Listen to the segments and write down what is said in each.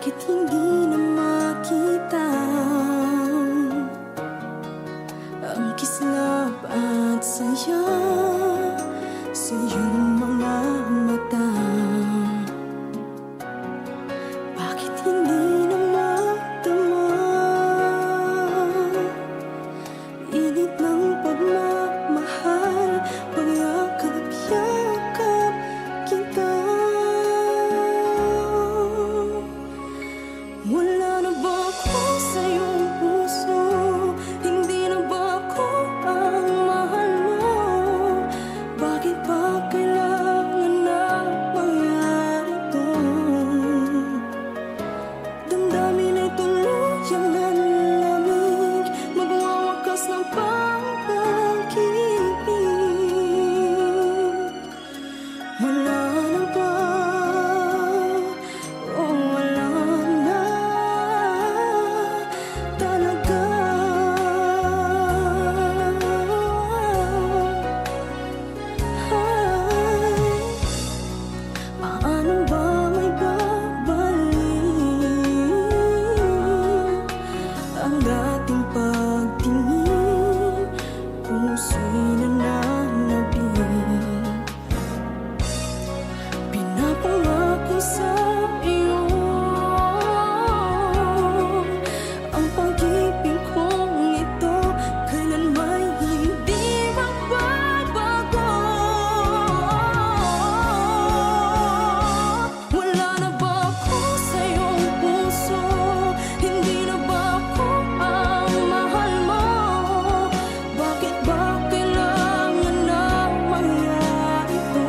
Bakit hindi na makita ang kislap at saya sa iyong mga mata? Bakit hindi na magdama init ng pagmamahal, pagyakap-yakap kita? Wala na ba ako sa iyong puso? Hindi na ba ako ang mahal mo? Bakit ba kailangan na mangyari to? Damdamin ay tuluyang nanlamig, magwawakas ng pag-ibig. Wala na ba? Oh, wala na talaga. Ay, paano ba may babalik ang dating pagtingin? Puso'y nananabik, pinapangako sa iyo ang pag-ibig kong ito kailanman hindi magbabago. Wala na ba ako sa iyong puso? Hindi na ba ako ang mahal mo? Bakit ba kailangan na mangyari ito?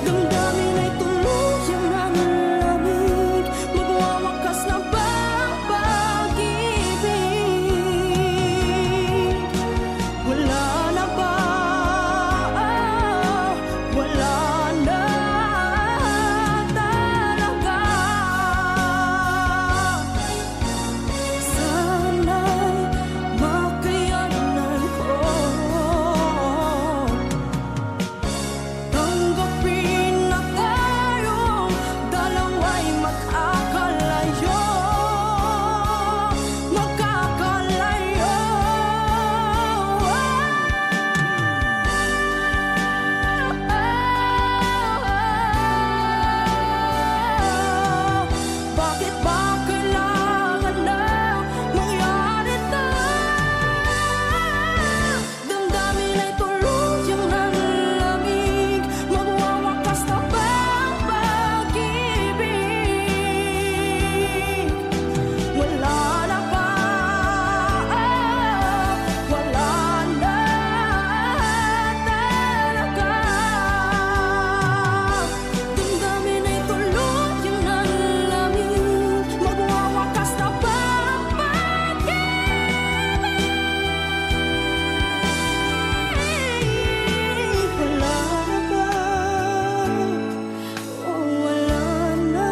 Damdamin ay tuluyang nanlamig, magwawakas na ba ang pag-ibig? Wala na ba? Wala na talaga. Sana'y makayanan ko tanggapin na tayong dalawa'y magkakalayo, magkakalayo. Bakit ba kailangan na mangyari ito? Damdamin ay tuluyang nanlamig, magwawakas na ba ang pag-ibig? Wala na ba? Wala na talaga. Damdamin ay tuluyang nanlamig, magwawakas na ba ang pag-ibig? Wala na ba? Oh, wala na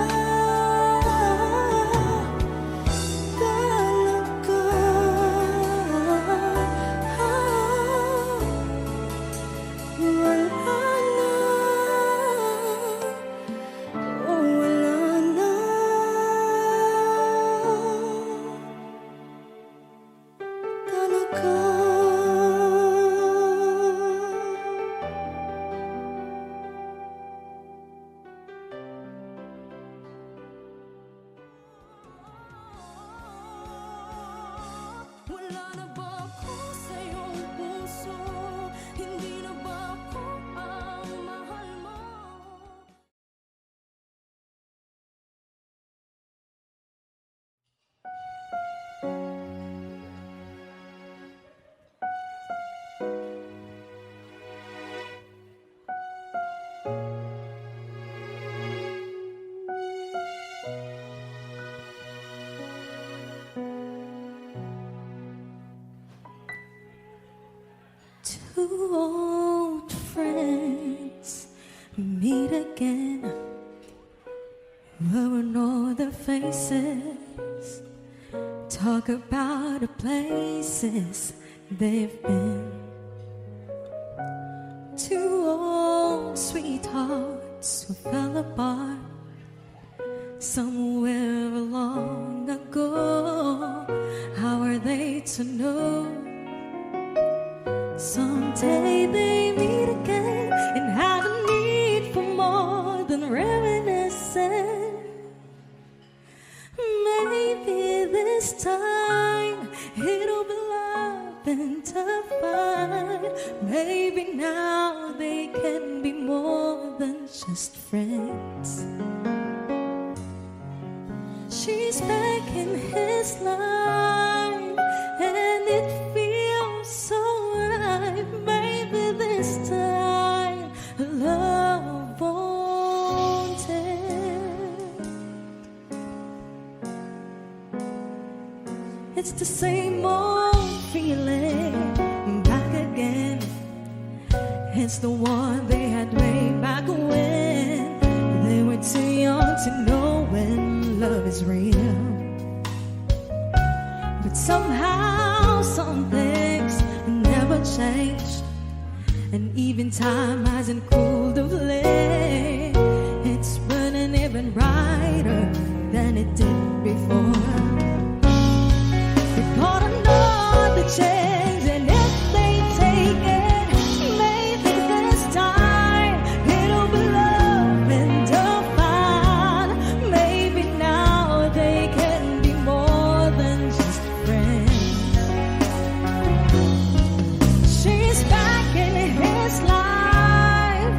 talaga. Wala na. Oh, wala na talaga. Wala na ba ako sa iyong puso? Hindi na ba ako ang mahal mo? Two old friends meet again, wearing all their faces, talk about the places they've been. Two old sweethearts who fell apart somewhere long ago. How are they to know? Someday they meet again and have a need for more than reminiscing. Maybe this time it'll be love and divine. Maybe now they can be more than just friends. She's back in his life and it feels so right. Maybe this time love won't end. It's the same old feeling back again. It's the one they had way back when they were too young to know when love is real. But somehow some things never change, and even time hasn't cooled of late. It's burning even brighter than it did before. They got another chance, and if they take it, maybe this time it'll be love and divine. Maybe now they can be more than just friends. She's back in his life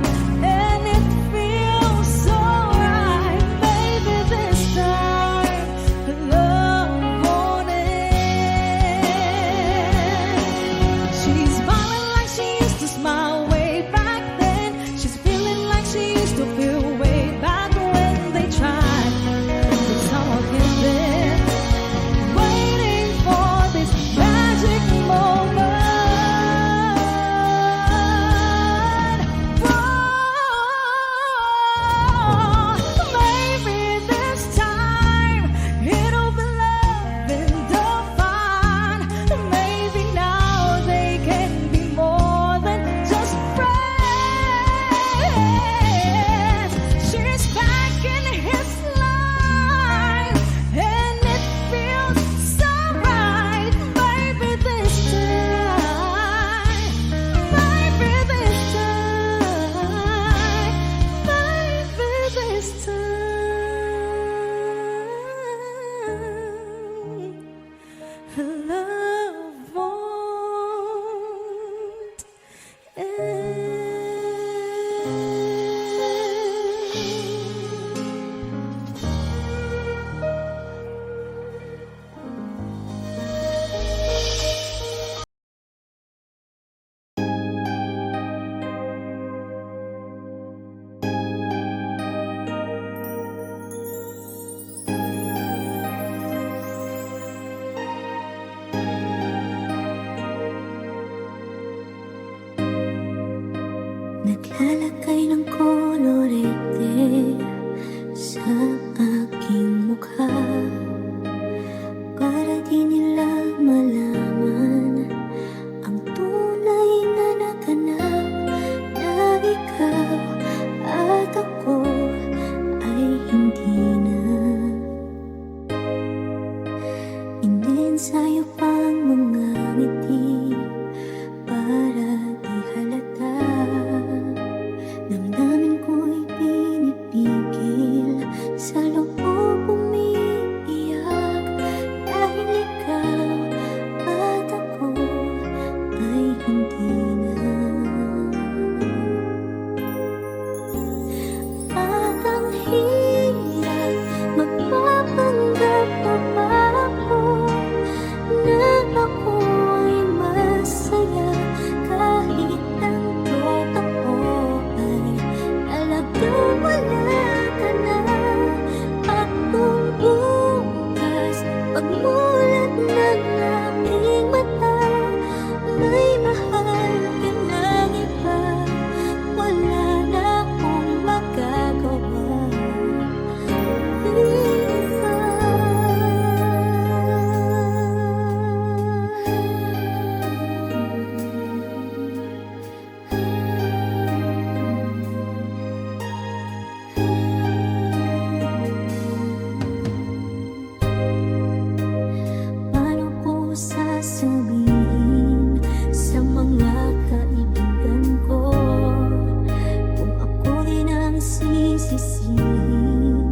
sisihin.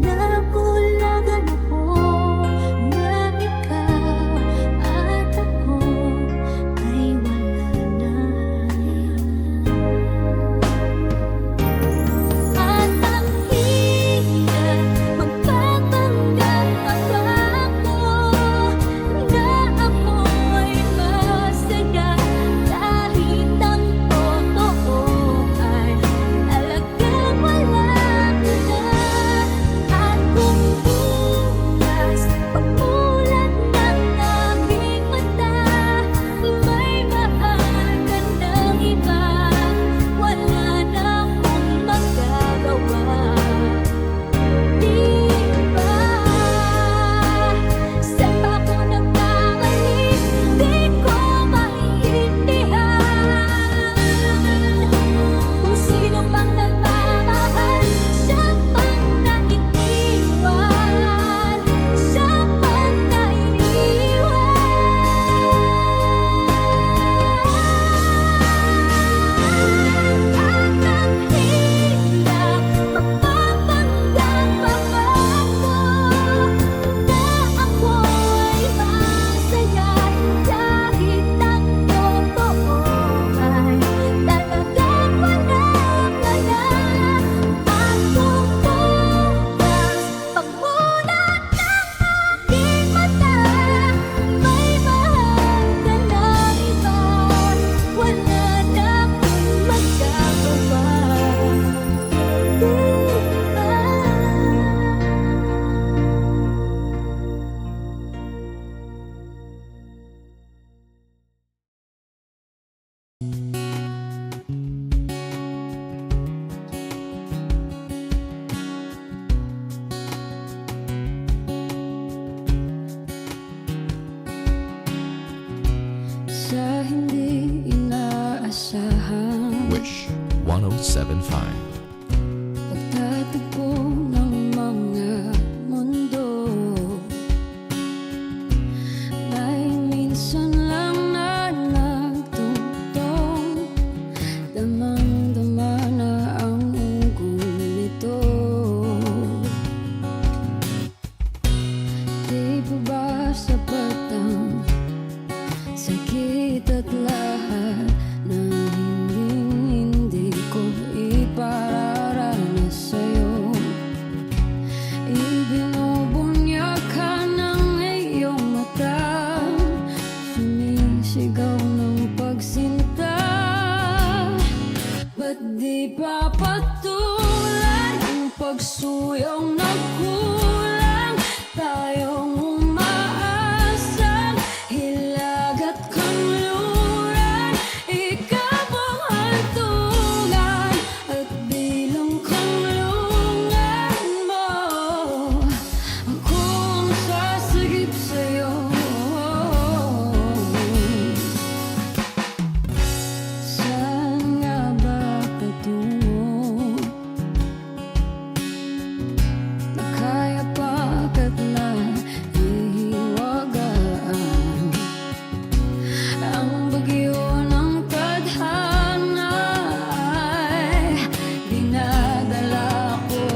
Nabulagan ako na ikaw at ako ay wala na. At ang hirap magpapanggap ako na ako ay masaya kahit ang totoo ay talagang wala na. At kung bukas pagmulan ng aking mata may mahal ka ng iba, wala na akong magagawa. Di ba saan ba ako nagkamali? Di ko maintindihan kung sino pang nagmamahal, siya pang naiiwan, siya pang naiiwan. At ang hirap magpapanggap ako na ako ay masaya kahit ang totoo ay talagang wala ka na. At kung bukas pagmulan ng aking mata may mahal ka ng iba, wala na akong magagawa. Di ba? Sa hindi inaasahan Wish 1075. pagtatagpo ng mga mundo, may minsan lang na nagtutong, damang-dama na ang ugol nito. Di ba ba sapat ang sakit at lahat na hindi ko ipararanas sa'yo? Ibinubunyag ka ng iyong mata, sumisigaw ng pagsinta. Ba't di pa patulan ang pagsuyong nagkulang? Tayong umaasang hilag at kanluran, ikaw ang hantungan at bilang kanlungan mo. Ako ang sasagip sa'yo. Saan nga ba patungo? Na kaya pagkat nahihiwagaan ang bagyo ng tadhana ay dinadala ko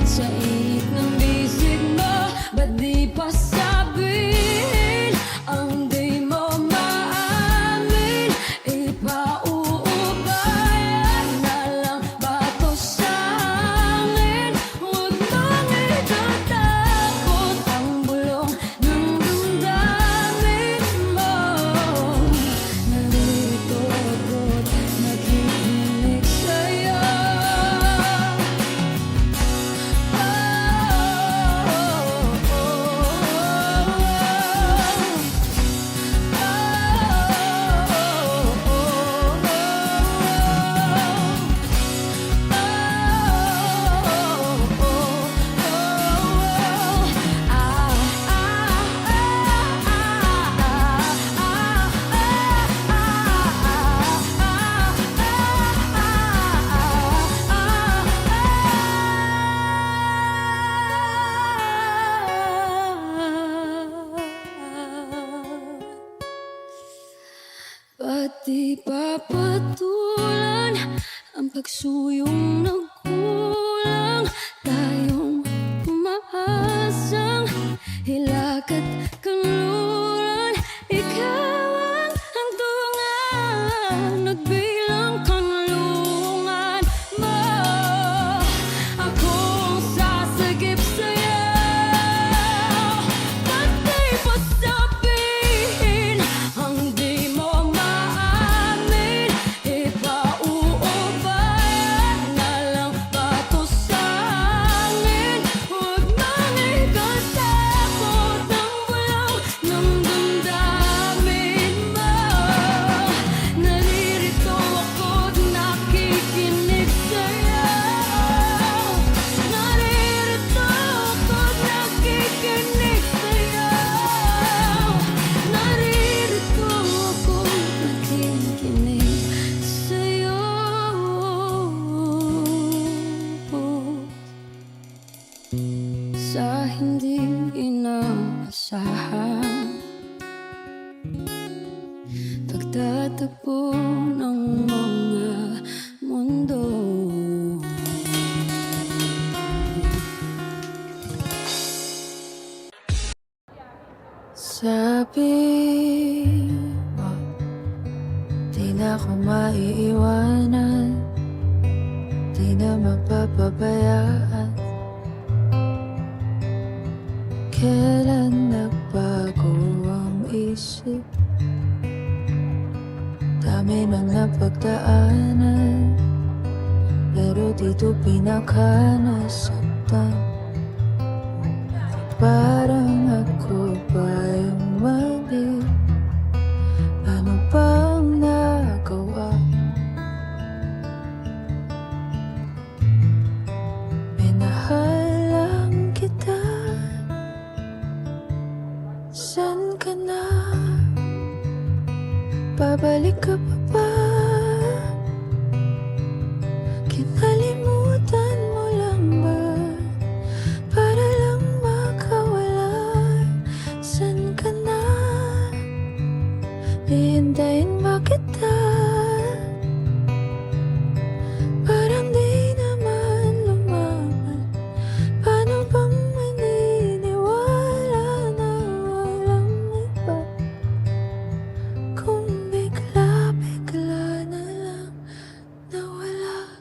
sa init ng bisig mo. Ba't di pa sabihin ang di mo maamin? Ipauubayan na lang ba to sa amin? Huwag mong itatakot ang bulong ng damdamin mo. Narito ako't nakikinig sa'yo. Ba't di pa patulan ang pagsuyong nagkulang? sa hindi inaasahan. Pagtatagpo ng mga mundo. Sabi mo, di na ako maiiwanan, di na mapapabayaan. Kailan nagbago ang isip? Dami nang napagdaanan, pero dito pinakanasaktan. Parang ako ba yung mali? Ano bang nagawa? Minahal lang kita. San ka na? Babalik ka pa ba? Kinalimutan mo lang ba? Para lang makawala. San ka na? Hihintayin ba kita? Parang di naman lumaban. Paano bang maniniwala na walang iba? Kung bigla-bigla na lang nawala.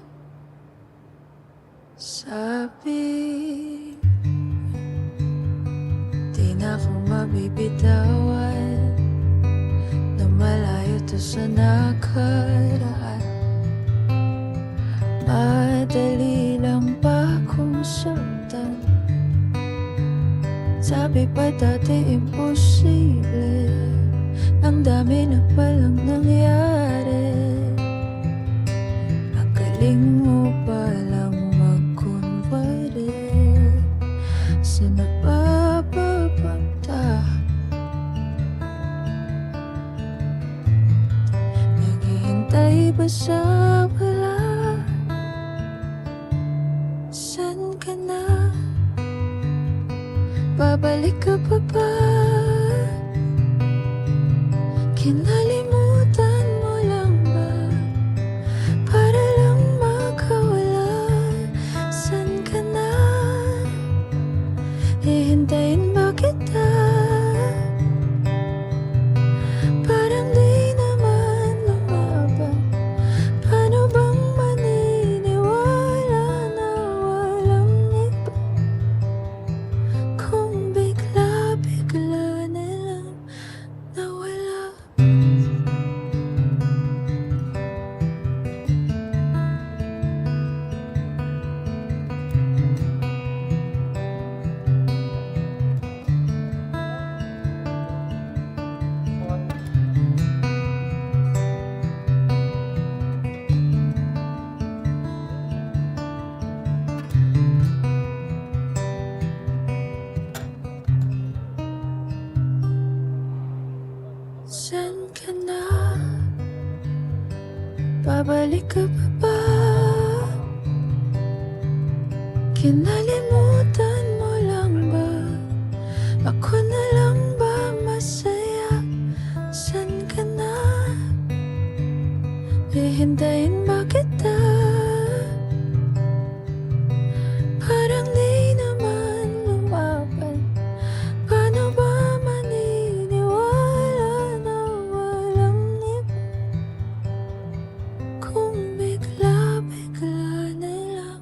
Sabi, di na ako mabibitawan, na malayo to sa nakaraan. Madali lang ba kung saktan? Sabi pa dati imposible, ang dami na palang nangyari. Ang galing mo palang magkunwari. Saan na ba papunta? Naghihintay ba sa wala? San ka na? Babalik ka pa ba? Kinalimutan mo lang ba? Para lang makawala. San ka na? Hihintayin ba kita? Parang di naman lumaban. Paano bang maniniwala na walang iba? Kung bigla-bigla na lang nawala. San ka na? Babalik ka pa ba? Kinalimutan mo lang ba? Ako na lang ba masaya? San ka na? Hihintayin ba kita? Parang di naman lumaban. Paano ba maniniwala na walang iba? Kung bigla-bigla na lang.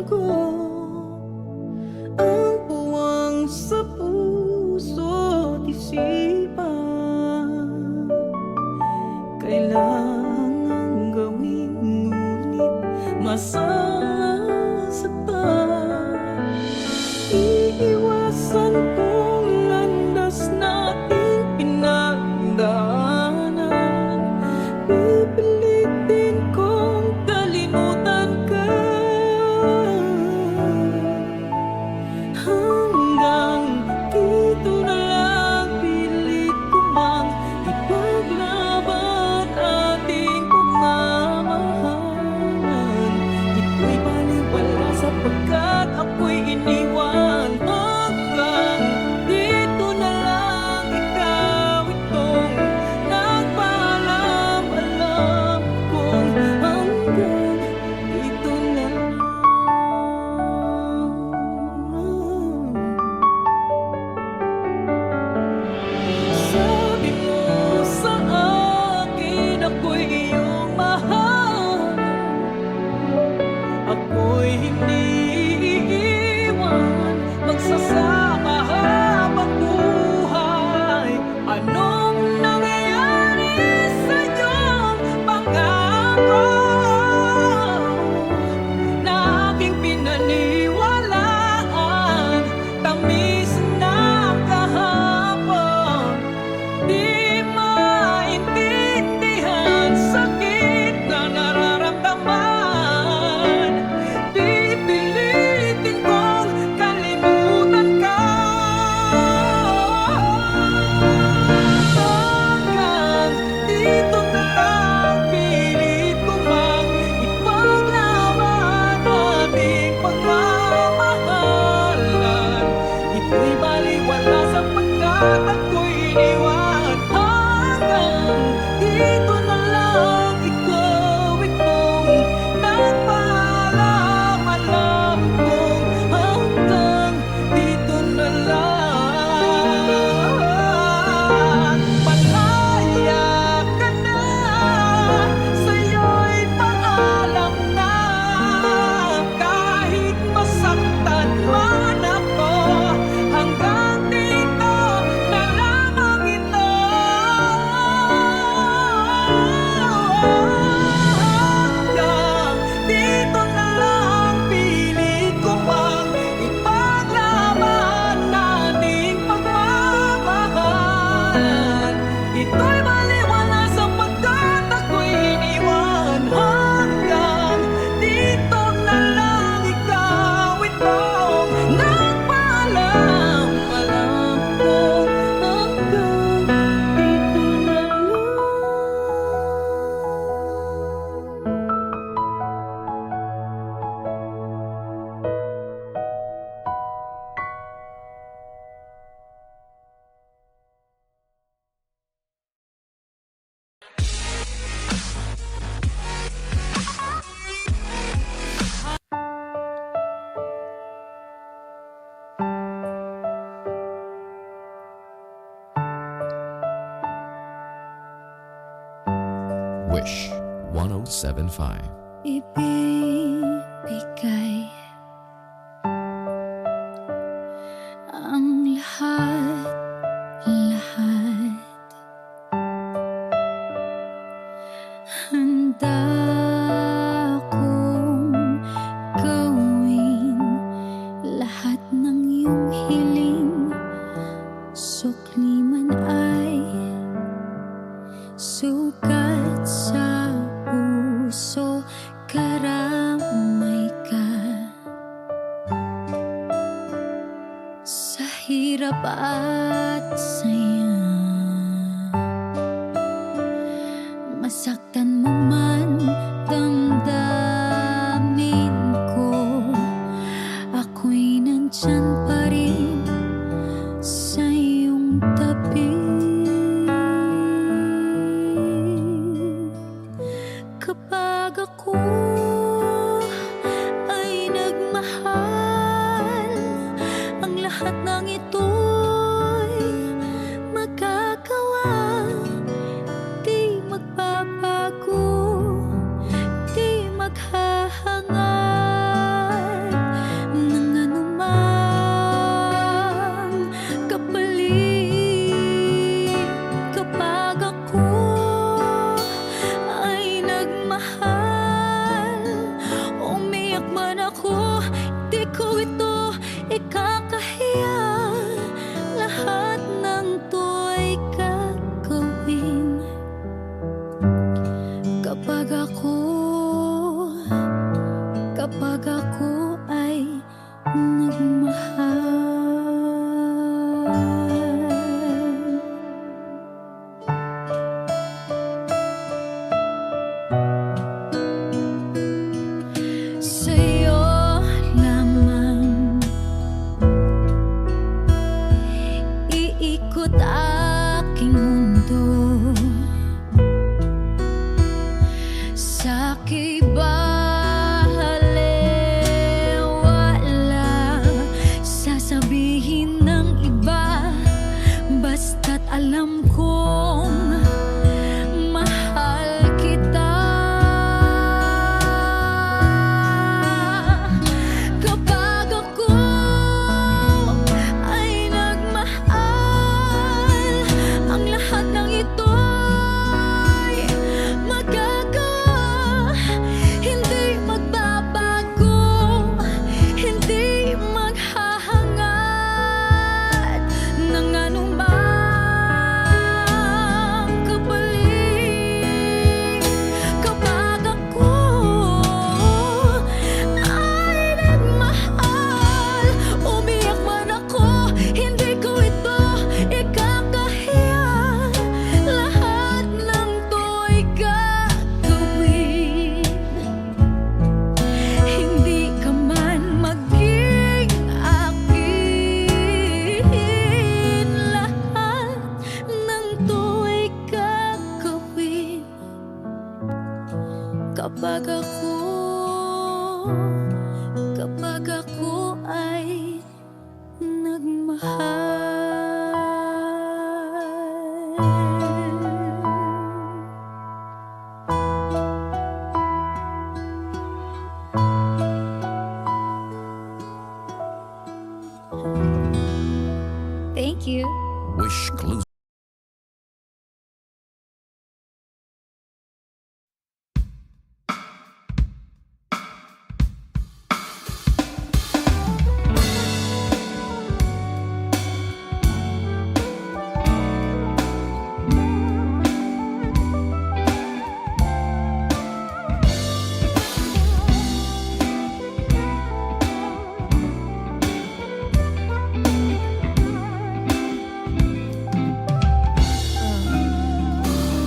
ko ang puwang sa puso't isipan. Kailangan gawin ngunit masasaktan. Iiwasan kong landas nating pinagdaanan. Pipilitin kong kalimutan ka. Hanggang dito na lang pilit ko mang ipaglaban ating pagmamahalan. Ito'y baliwala sapagkat ako'y iniwan. Hanggang dito na lang, ikaw itong nagpaalam. Alam kong hanggang dito na lang. Sabi mo sa akin, ako'y iyong mahal. Ako'y hindi iiwan, magsasama habang buhay. Anong nangyayari sa iyong pangako na aking pinaniwalaan? Tamis ng kahapon, di maintindihan sakit na nararamdaman. Pipilitin kong kalimutan ka. Hanggang dito na lang, pilit ko mang ipaglaban ating pagmamahalan. Ito'y baliwala sapagkat ako'y iniwan. Hanggang dito na lang, ikaw itong nagpaalam. Alam kong hanggang dito na lang. Malaya ka na, sa'yo'y paalam na. Kahit masaktan man ako, hanggang dito na lamang ito. Hanggang dito na lang, pilit ko pang ipaglaban ating pagmamahalan. Ito'y baliwala sapagkat ako'y iniwan. Hanggang dito na lang, ikaw itong nagpaalam. Alam kong hanggang dito na lang. Wish 1075. Ibibigay ang lahat. Handa kong gawin lahat ng iyong hiling. Sukli man ay sugat sa puso, karamay ka. Sa hirap at saya, masaktan mo man damdamin ko, ako'y nandyan pa rin sa iyong tabi. Kapag ako ay nagmahal, ang lahat ng ito'y ako ay nagmahal. Sa'yo lamang iikot aking mundo, sa'ki balewala sasabihin ng iba, basta't alam kong mahal kita. Kapag ako ay nagmahal, ang lahat ng ito'y magagawa. Hindi magbabago, hindi maghahangad ng anumang kapalit. Kapag ako ay nagmahal, umiyak man ako, hindi ko ito ikakahiya. Lahat ng to'y gagawin, hindi ka man maging akin. Lahat ng to'y gagawin kapag ako ay nagmahal. Thank you. Wish Clues.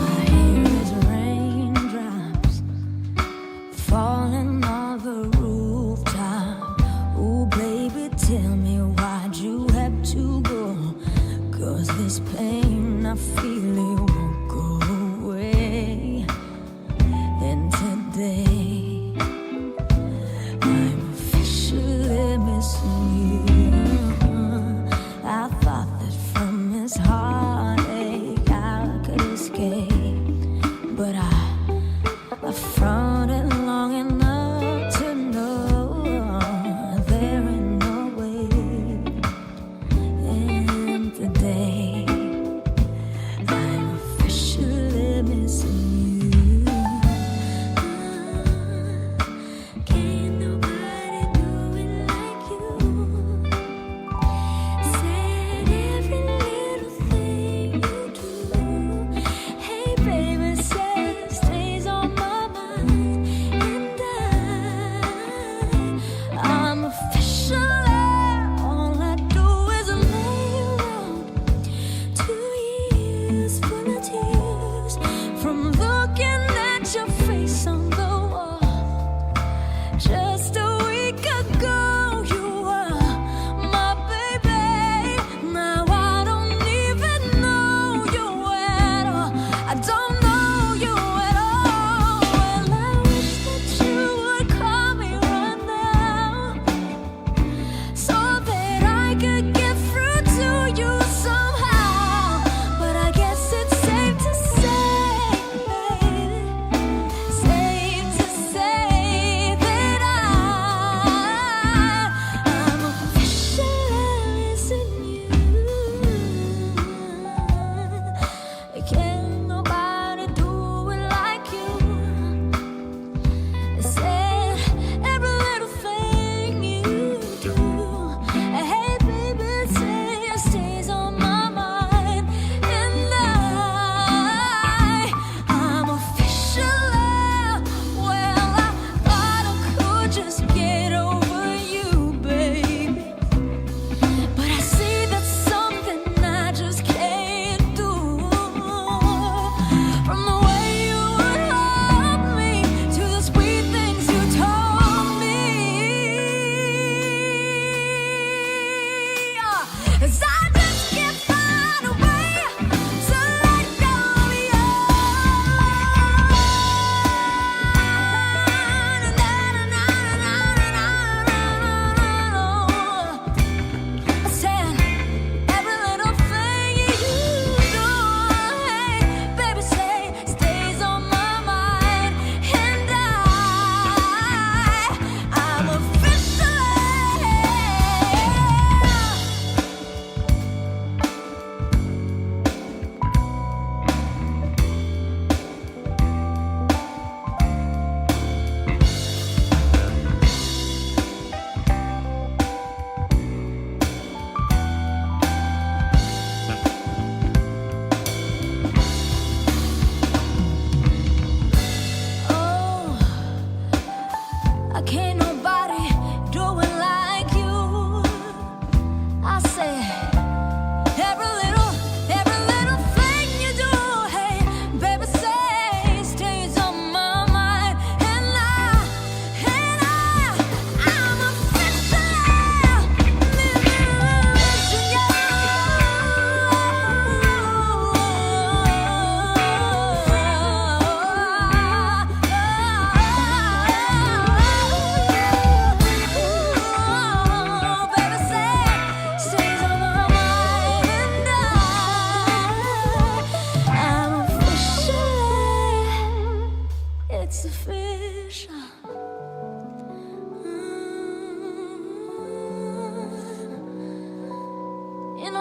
I hear his raindrops falling on the rooftop. Oh, baby, tell me why'd you have to go? 'Cause this pain I feel it won't go away. And today I'm officially missing you. I thought that from his heartache I could escape, but I fronted long enough to know there ain't no way. And today I'm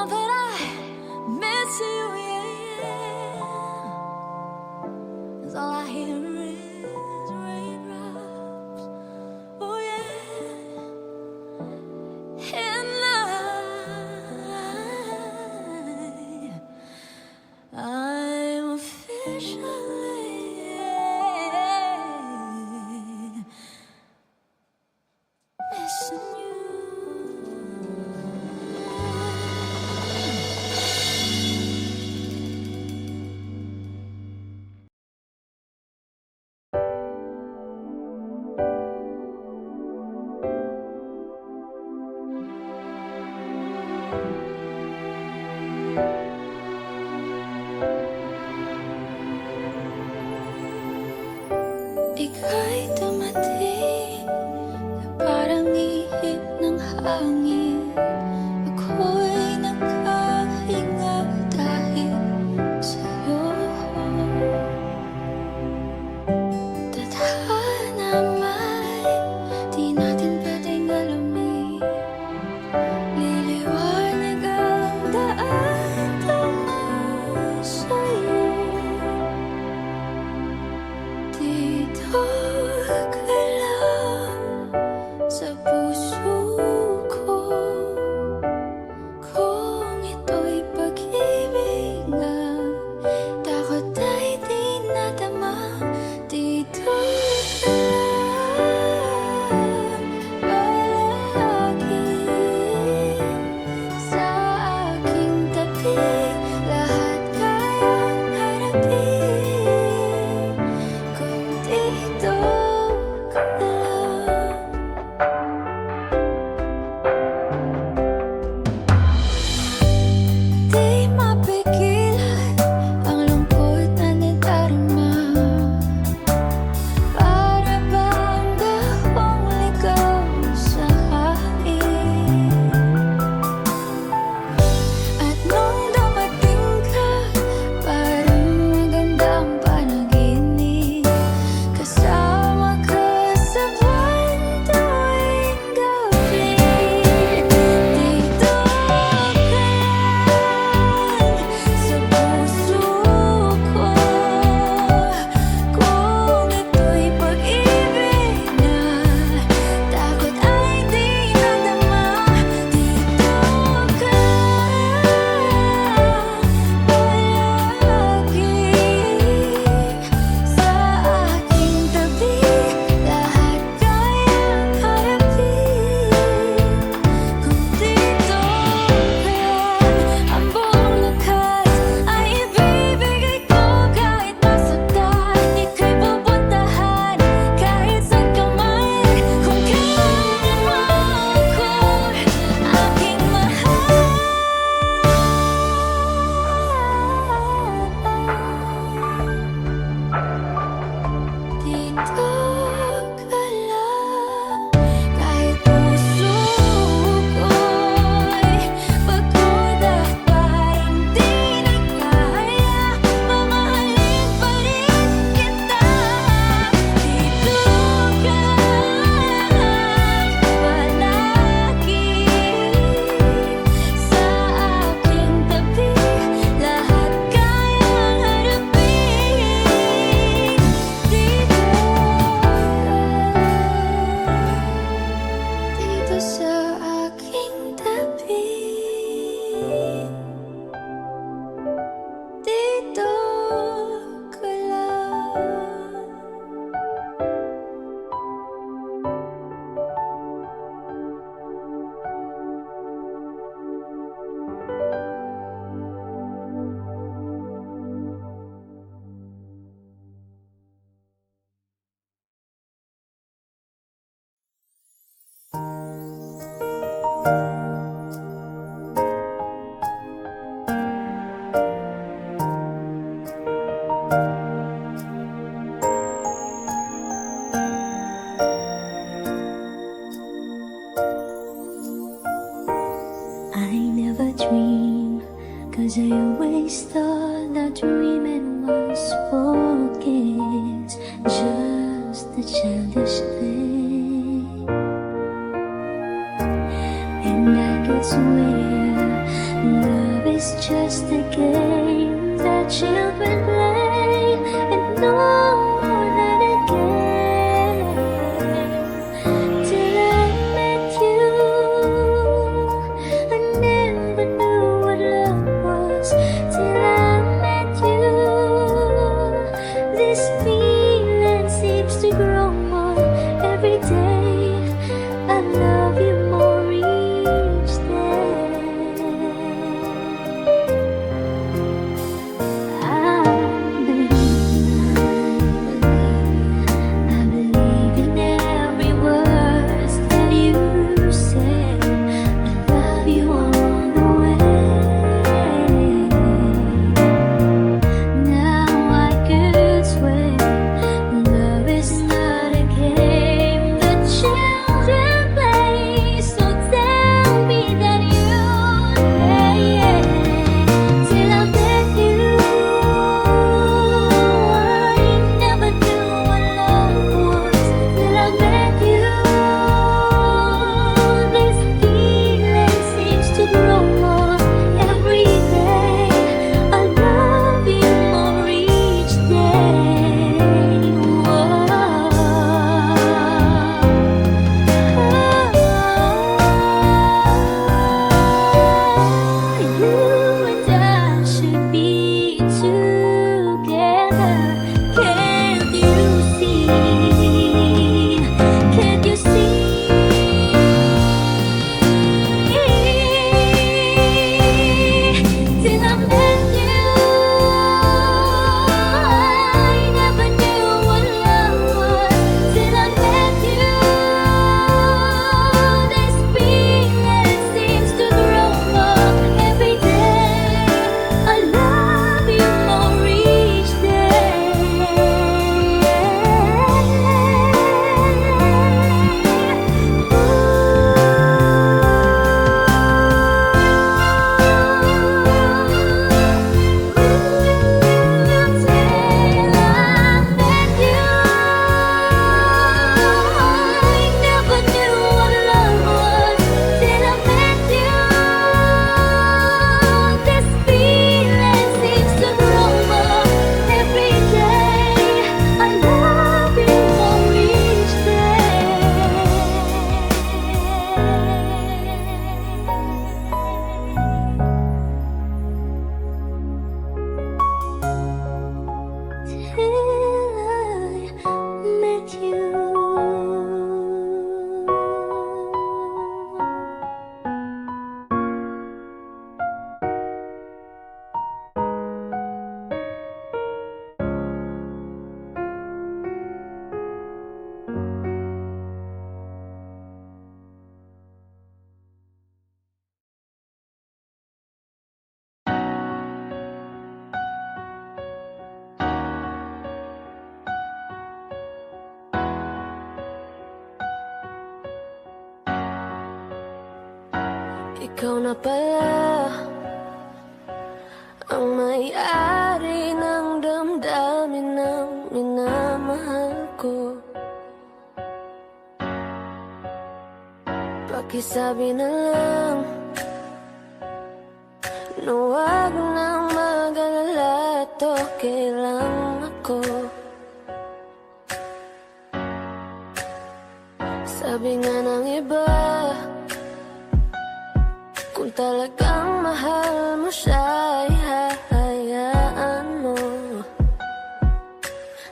Now that I miss you, yeah, 'cause all I hear is raindrops. Oh yeah, and I'm officially missing you. Ika'y dumating na parang ihip ng hangin. Ako'y nakahinga dahil sa'yo. Tadhana may di natin pwedeng alamin. Liliwanag ang daan tungo sa'yo. Dito ka lang sa puso ko. Kung ito'y pag-ibig nga, takot ay di nadama. Dito ka lang palagi sa aking tabi. Lahat kayang harapin kung dito ka lang. Di mapigilan ang lungkot na nadarama. Para bang dahong ligaw sa hangin. At nung dumating ka, parang magandang panaginip. Kasama ka sa buwan tuwing gabi. Dito ka lang sa puso ko. Kung ito'y pag-ibig na, takot ay di nadama. Dito ka palagi sa aking tabi. Lahat kayang harapin kung dito ka lang. Ang buong lakas ay ibibigay ko kahit masaktan. Ika'y pupuntahan kahit saan ka man. Kung kailangan mo ako, aking mahal. Dito ka lang kahit puso ko'y pagod at parang di na kaya. Mamahalin pa rin kita. Dito ka lang palagi sa aking tabi. Lahat kayang harapin. Dito sa aking tabi. Dito ka lang. I never dream, 'cause I always thought that dreaming was for kids, just a childish thing. And I could swear Love is just a game that children play, and no more than a game. Till I met you, I never knew what love was. Till I met you, this feeling seems to grow more every day. I love you more each day. I believe in every word that you say. I love you all the way. Now I could swear love is not a game that children play. So tell me that you play. Till I met you, I never knew what love was. Till I met you, this feeling seems to grow more every day. I love you more each day. You and I should be together. Can't you see? Can't you see? Till I met you, I never knew what love was. Till I met you, this feeling seems to grow more every day. I love you more each Ikaw na pala ang may-ari ng damdamin ng minamahal ko. Pakisabi na lang na huwag nang mag-alala at okay lang ako. Sabi nga ng iba, kung talagang mahal mo siya, ay hahayaan mo.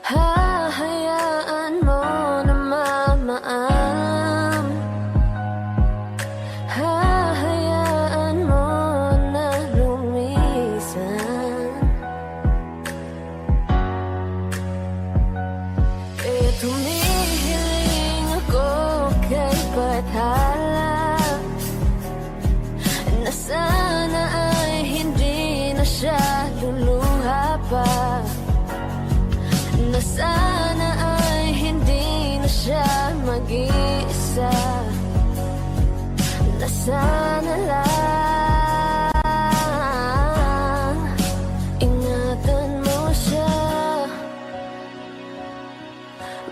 Hahayaan mo na mamaam. Hahayaan mo na lumisan. Eh, tumihiling ako kay Bathala na sana ay hindi na siya luluha pa, na sana ay hindi na siya mag-iisa, na sana lang ingatan mo siya.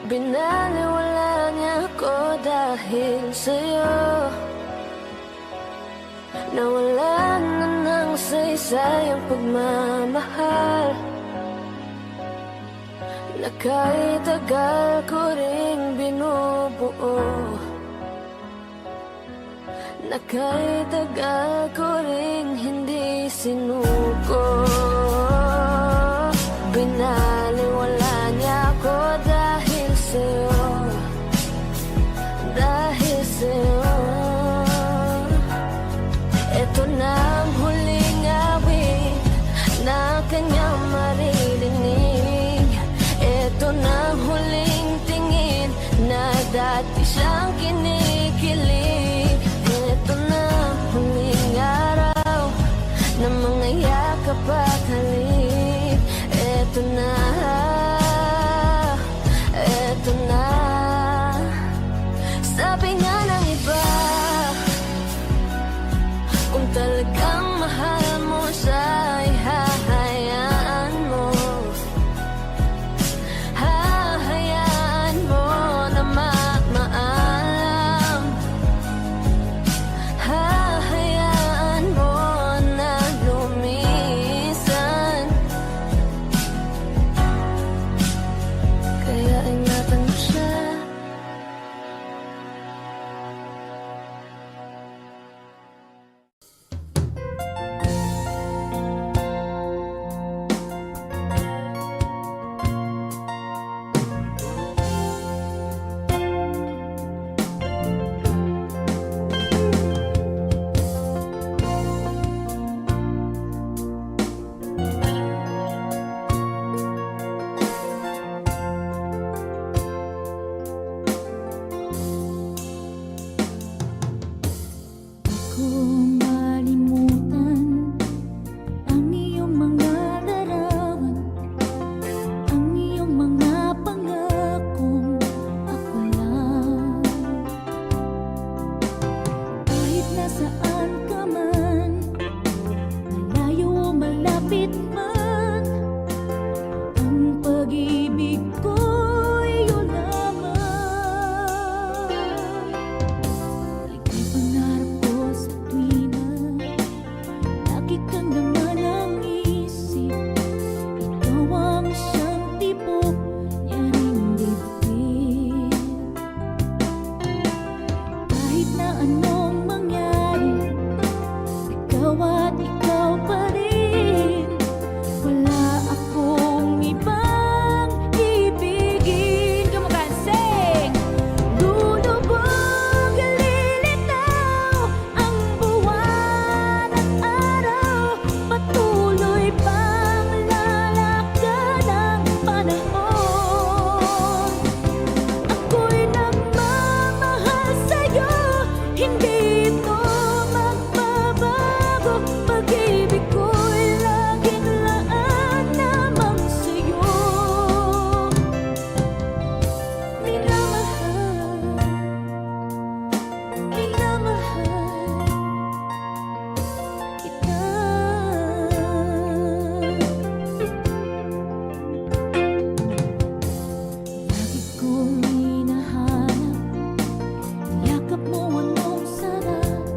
Binaliwala niya ako dahil sa'yo. Nawalan na Saysay ang pagmamahal na kahit tagal ko ring binubuo, na kahit tagal ko ring hindi sinuko. Binaliwala niya ako dahil sa'yo, dahil sa'yo. Ito na ang huling awit na kanyang maririnig. Ito na ang huling tingin na dati siyang kinikilig. Ito na ang huling araw na mga yakap at halik. Ito na, ito na. Sabi nga ng iba, kung talagang mahal mo siya ay hahayaan mo, hahayaan mo na maalam, hahayaan mo na lumisan. Kaya ingatan mo siya. Kung malimutan ang iyong mga larawan, ang iyong mga pangakong ako lang. Kahit nasaan ka man, malayo o malapit man, ang pag-ibig ko'y iyong lamang. Ika'y pangarap ko sa tuwing na lagi kang naman ang isip. Ikaw ang siyang tipo niyang dibdib. Kahit na anong mangyari, ikaw at ikaw pa rin. Wala akong ibang ibigin. Come on, guys, sing! Lulubog at lilitaw ang buwan at araw, patuloy pang lalakad ang panahon. Ako'y nagmamahal sa'yo, hindi ito magbabago. Pag-ibig ko'y laging laan lamang sa'yo. Minamahal, minamahal kita. Lagi kong hinahanap, yakap mo anong sarap.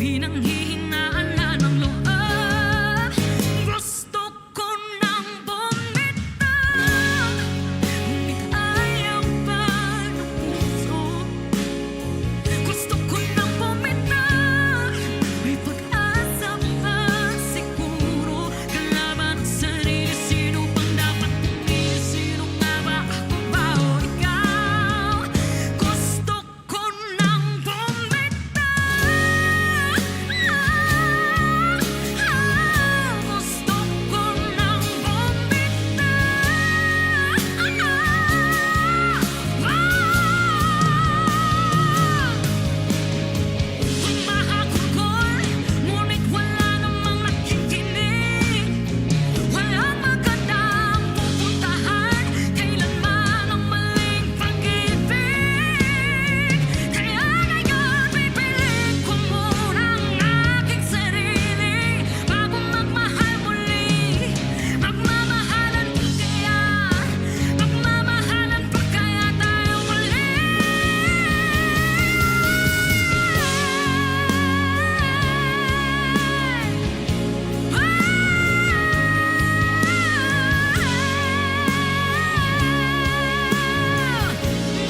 pinanghihinaan na ng loob. Gusto ko nang bumitaw, ngunit ayaw pa ng puso. Gusto ko nang bumitaw, may pag-asa pa siguro. Kalaban ang sarili, sino bang dapat pumili? Sino nga ba, ako ba o ikaw? Gusto ko nang bumitaw, gusto ko nang humahakot, ngunit wala namang nakikinig. Walang magandang pupuntahan, kailanman ang maling pag-ibig. Kaya ngayon pipiliin ko muna ang aking sarili bago magmahal muli. Magmamahalan pa kaya? Magmamahalan pa kaya tayo muli?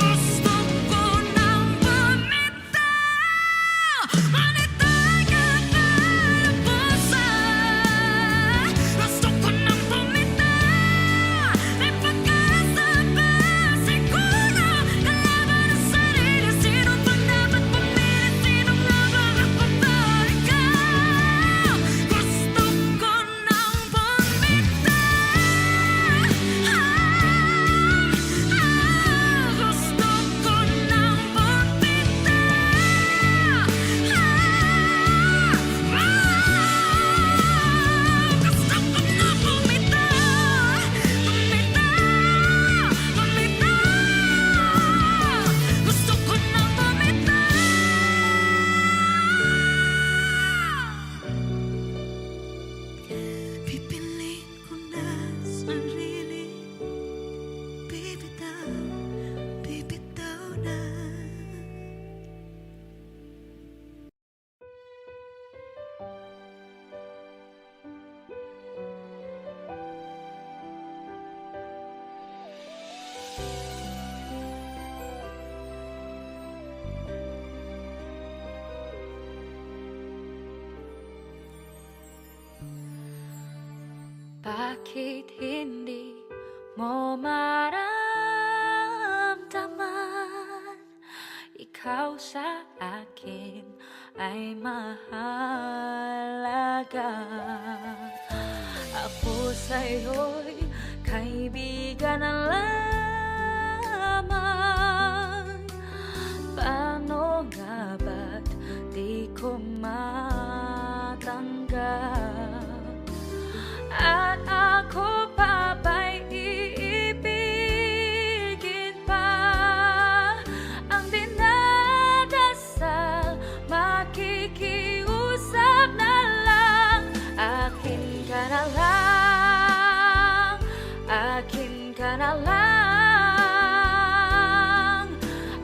Gusto ko nang bumitaw, manitay ka ng puso. Gusto ko nang bumitaw, may pag-asa pa siguro. Kalaban ang sarili, sino bang dapat pumili? Sino nga ba, ako ba o ikaw? Gusto ko nang bumitaw, gusto ko nang bumitaw, gusto ko nang bumitaw, gusto ko nang bumitaw. Pipiliin ko na sarili, bibitaw, bibitaw na. Bakit hindi mo maramdaman ikaw sa akin ay mahalaga? Ako sa'yo'y kaibigan na lamang. Paano nga ba't di ko matanggap? At ako pa ba'y iibigin pa? Ang dinadasal, makikiusap na lang. Akin ka na lang, akin ka na lang.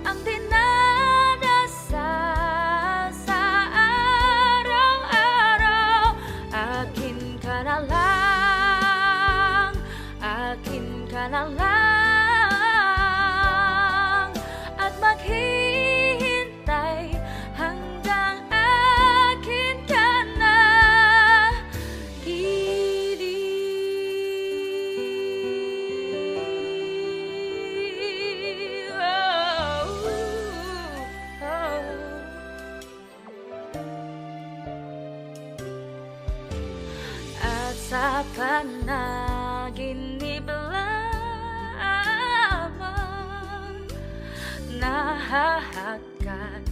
Ang dinadasal sa araw-araw, akin ka na lang, akin ka na lang. At maghihintay hanggang akin ka na. At sa panaginip lamang nahahakat,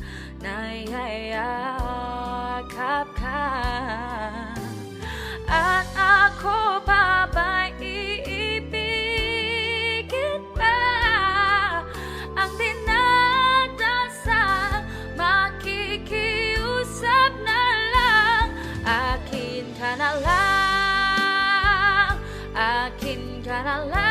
nayayakap ka. At ako pa ba'y iibigin pa? Ang dinadasal, makikiusap na lang. Akin ka na lang, akin ka na lang.